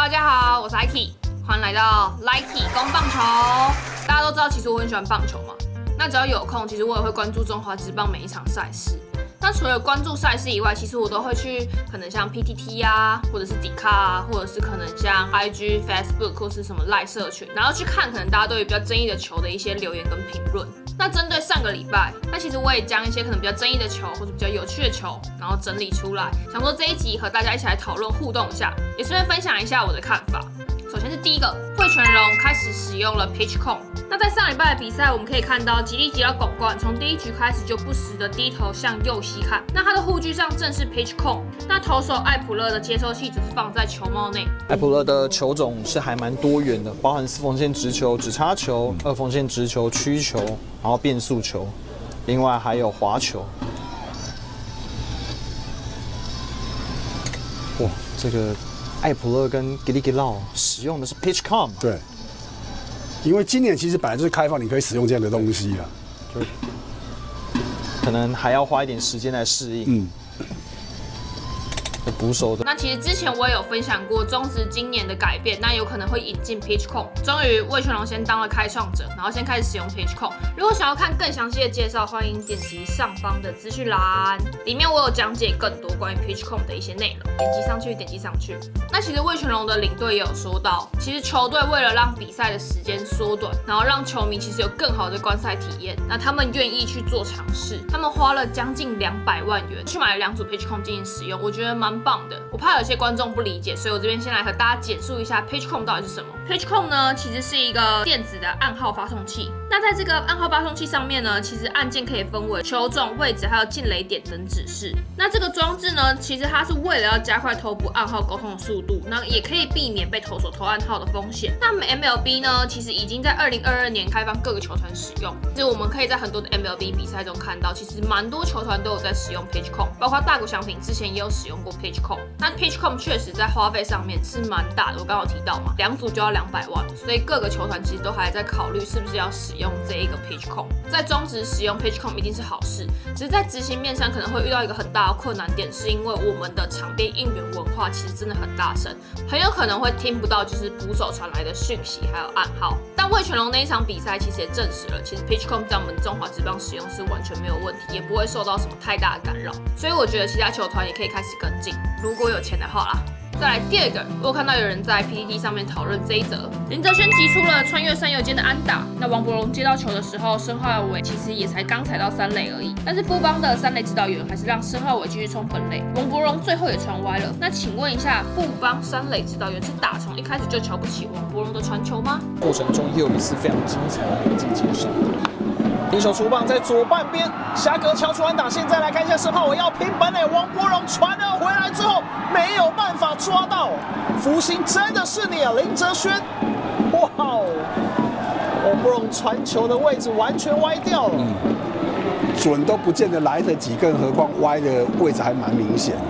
大家好，我是 Ike， 欢迎来到 Ike 攻棒球。大家都知道，其实我很喜欢棒球嘛。那只要有空，其实我也会关注中华职棒每一场赛事。那除了关注赛事以外，其实我都会去可能像 PTT 啊，或者是 Dcard 啊，或者是可能像 IG、Facebook 或是什么赖社群，然后去看可能大家对于比较争议的球的一些留言跟评论。那针对上个礼拜，那其实我也将一些可能比较争议的球或者比较有趣的球，然后整理出来，想说这一集和大家一起来讨论互动一下，也顺便分享一下我的看法。首先是第一个，味全龙开始使用了 PitchCom。那在上礼拜的比赛，我们可以看到吉利吉拉拱冠从第一局开始就不时的低头向右膝看。那他的护具上正是 PitchCom。那投手艾普勒的接收器只是放在球帽内。艾普勒的球种是还蛮多元的，包含4缝线直球、直插球、2缝线直球、曲球，然后变速球，另外还有滑球。哇，这个艾普勒跟吉利吉拉使用的是 PitchCom。对，因为今年其实本来就是开放，你可以使用这样的东西啊，就可能还要花一点时间来适应。捕手的。那其实之前我也有分享过中职今年的改变，那有可能会引进 PitchCom。终于味全龙先当了开创者，然后先开始使用 PitchCom。如果想要看更详细的介绍，欢迎点击上方的资讯栏，里面我有讲解更多关于 PitchCom 的一些内容。点击上去。那其实味全龙的领队也有说到，其实球队为了让比赛的时间缩短，然后让球迷其实有更好的观赛体验，那他们愿意去做尝试，他们花了将近200万元去买了2组 PitchCom 进行使用，我觉得蛮棒的。我怕有些观众不理解，所以我这边先来和大家简述一下 PitchCom 到底是什么。PitchCom 呢，其实是一个电子的暗号发送器。那在这个暗号发送器上面呢，其实按键可以分为球种、位置还有进垒点等指示。那这个装置呢，其实它是为了要加快投捕暗号沟通的速度，那也可以避免被投手投暗号的风险。那MLB 呢，其实已经在2022年开放各个球团使用。其实我们可以在很多的 MLB 比赛中看到，其实蛮多球团都有在使用 PitchCom， 包括大谷翔平之前也有使用过 PitchCom。那 PitchCom 确实在花费上面是蛮大的，我刚刚有提到嘛，2组就要200万，所以各个球团其实都还在考虑是不是要使用这一个 PitchCom。在中职使用 PitchCom 一定是好事，只是在执行面上可能会遇到一个很大的困难点，是因为我们的场边应援文化其实真的很大声，很有可能会听不到就是捕手传来的讯息还有暗号。但味全龙那一场比赛其实也证实了，其实 PitchCom 在我们中华职棒使用是完全没有问题，也不会受到什么太大的干扰，所以我觉得其他球团也可以开始跟进，如果有钱的话啦。再来第二个，我有看到有人在 PTT 上面讨论这一则，林哲轩击出了穿越三游间的安打。那王柏融接到球的时候，申浩伟其实也才刚踩到3垒而已，但是富邦的3垒指导员还是让申浩伟继续冲本垒，王柏融最后也传歪了。那请问一下，富邦3垒指导员是打从一开始就瞧不起王柏融的传球吗？过程中又一次非常精彩的境界上。第一球出棒在左半边，虾格敲出安打。现在来看一下申浩伟要拼本垒，王柏融传了回来之后没有办法抓到，福星真的是你啊，林哲轩！哇哦，王柏融传球的位置完全歪掉了，准都不见得来得及，更何况歪的位置还蛮明显的。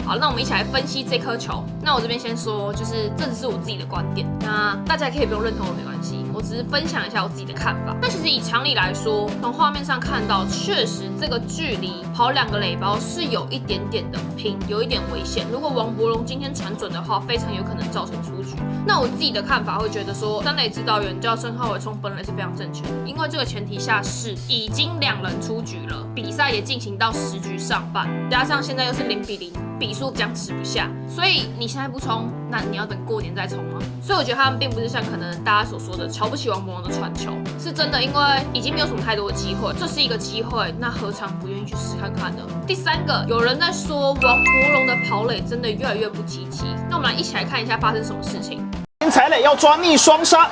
好，那我们一起来分析这颗球。那我这边先说，就是这只是我自己的观点，那大家可以不用认同我没关系，我只是分享一下我自己的看法。那其实以常理来说，从画面上看到，确实这个距离跑2个垒包是有一点点的拼，有一点危险。如果王柏融今天传准的话，非常有可能造成出局。那我自己的看法会觉得说，3垒指导员叫申浩伟冲本垒是非常正确的，因为这个前提下是已经2人出局了，比赛也进行到10局上半，加上现在又是0-0。比数僵持不下，所以你现在不冲，那你要等过年再冲吗？所以我觉得他们并不是像可能大家所说的瞧不起王柏融的传球，是真的，因为已经没有什么太多的机会，这是一个机会，那何尝不愿意去试看看呢？第三个，有人在说王柏融的跑垒真的越来越不积极，那我们来一起来看一下发生什么事情。踩垒要抓逆双杀，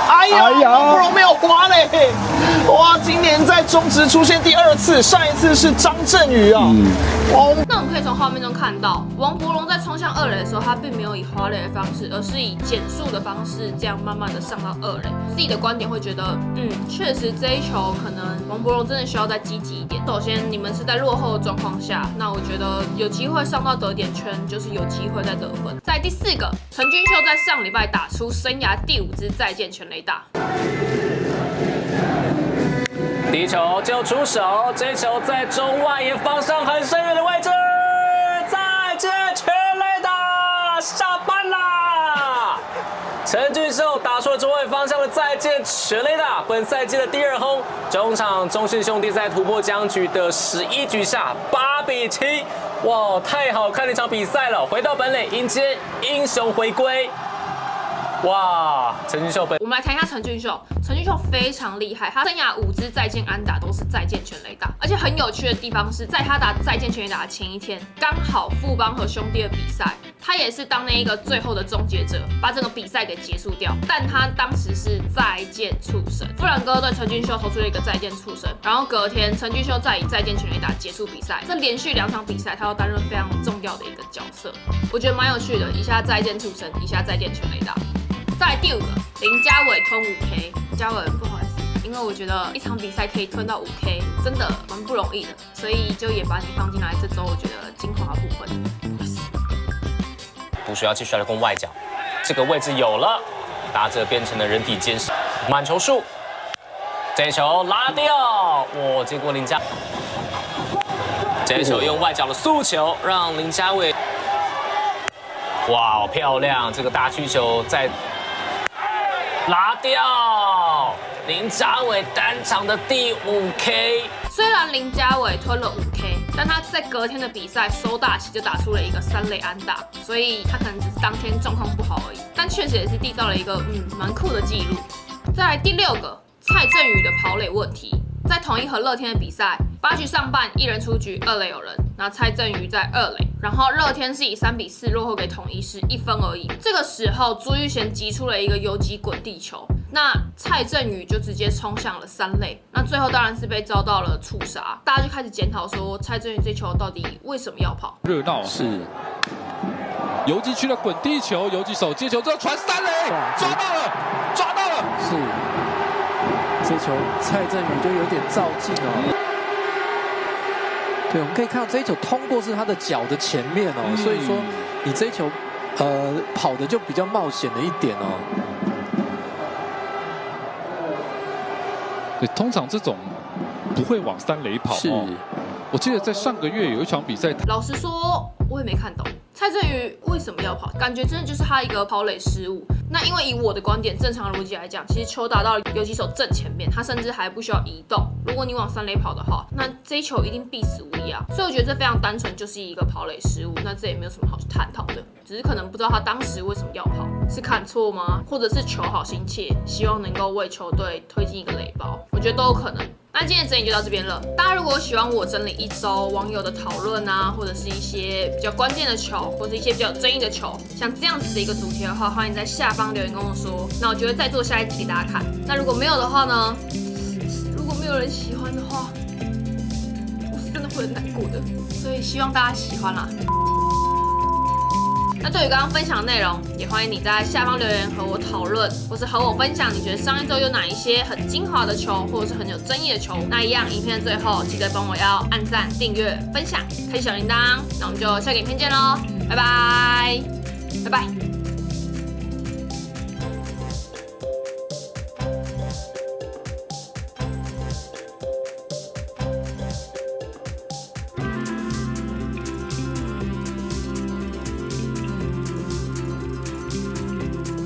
哎呀，王柏融没有滑垒，哇，今年在中职出现第2次，上一次是张振宇啊。那我们可以从画面中看到，王柏融在冲向2垒的时候，他并没有以滑垒的方式，而是以减速的方式，这样慢慢的上到2垒。自己的观点会觉得，确实这一球可能王柏融真的需要再积极一点。首先，你们是在落后的状况下，那我觉得有机会上到得点圈，就是有机会再得分。再来第4个，陈君秀在上礼拜打出生涯第5支再见全垒打。第一球就出手，这球在中外野方向很深远的位置，再见全垒打，他下班啦！陈俊秀打出了中外方向的再见全垒打，本赛季的第2轰。中场中信兄弟在突破僵局的11局下8比7，哇，太好看的一场比赛了！回到本垒迎接英雄回归。哇，陈俊秀我们来谈一下陈俊秀。陈俊秀非常厉害，他生涯5支再见安打都是再见全垒打，而且很有趣的地方是在他打再见全垒打的前一天，刚好富邦和兄弟的比赛，他也是当那一个最后的终结者，把整个比赛给结束掉。但他当时是再见触身，富兰哥对陈俊秀投出了一个再见触身，然后隔天陈俊秀再以再见全垒打结束比赛。这连续2场比赛，他要担任非常重要的一个角色，我觉得蛮有趣的。一下再见触身，一下再见全垒打。再来第5个，林家伟吞5K。林家伟不好意思，因为我觉得一场比赛可以吞到5K，真的蛮不容易的，所以就也把你放进来。这周我觉得精华部分，不需要继续来攻外角，这个位置有了，打者变成了人体监视，满球数，这一球拉掉，哇，结果林家，这一球用外角的速球让林家伟，哇，漂亮，这个大曲球在。拉掉，林家伟单场的第5K。虽然林家伟吞了5K，但他在隔天的比赛收大喜就打出了一个3垒安打，所以他可能只是当天状况不好而已，但确实也是缔造了一个蛮酷的记录。再来第6个，蔡振宇的跑垒问题，在统一和乐天的比赛，8局上半1人出局，2垒有人，那蔡振宇在2垒。然后乐天是以3比4落后给统一是1分而已。这个时候朱玉贤击出了一个游击滚地球，那蔡振宇就直接冲向了3垒，那最后当然是被遭到了触杀。大家就开始检讨说蔡振宇这球到底为什么要跑？热闹是游击区的滚地球，游击手接球之后传3垒，抓到了，抓到了，是这球蔡振宇就有点躁进哦。对，我们可以看到这一球通过是他的脚的前面哦，所以说你这一球跑的就比较冒险了一点哦。对，通常这种不会往3垒跑哦。我记得在上个月有一场比赛，老实说我也没看懂蔡振宇为什么要跑，感觉真的就是他一个跑垒失误。那因为以我的观点，正常逻辑来讲，其实球打到游击手正前面，他甚至还不需要移动。如果你往3垒跑的话，那这一球一定必死无疑啊！所以我觉得这非常单纯，就是一个跑垒失误。那这也没有什么好去探讨的，只是可能不知道他当时为什么要跑，是看错吗？或者是球好心切，希望能够为球队推进一个垒包，我觉得都有可能。那今天的整理就到这边了。大家如果喜欢我整理1周网友的讨论啊，或者是一些比较关键的球，或者一些比较有争议的球，像这样子的一个主题的话，欢迎在下方留言跟我说。那我就会再做下一集给大家看。那如果没有的话呢？如果没有人喜欢的话，我是真的会很难过的。所以希望大家喜欢啦。那对于刚刚分享的内容，也欢迎你在下方留言和我讨论，或是和我分享你觉得上一周有哪一些很精华的球，或者是很有争议的球。那一样，影片的最后记得帮我要按赞、订阅、分享、开启小铃铛。那我们就下个影片见喽，拜拜，拜拜。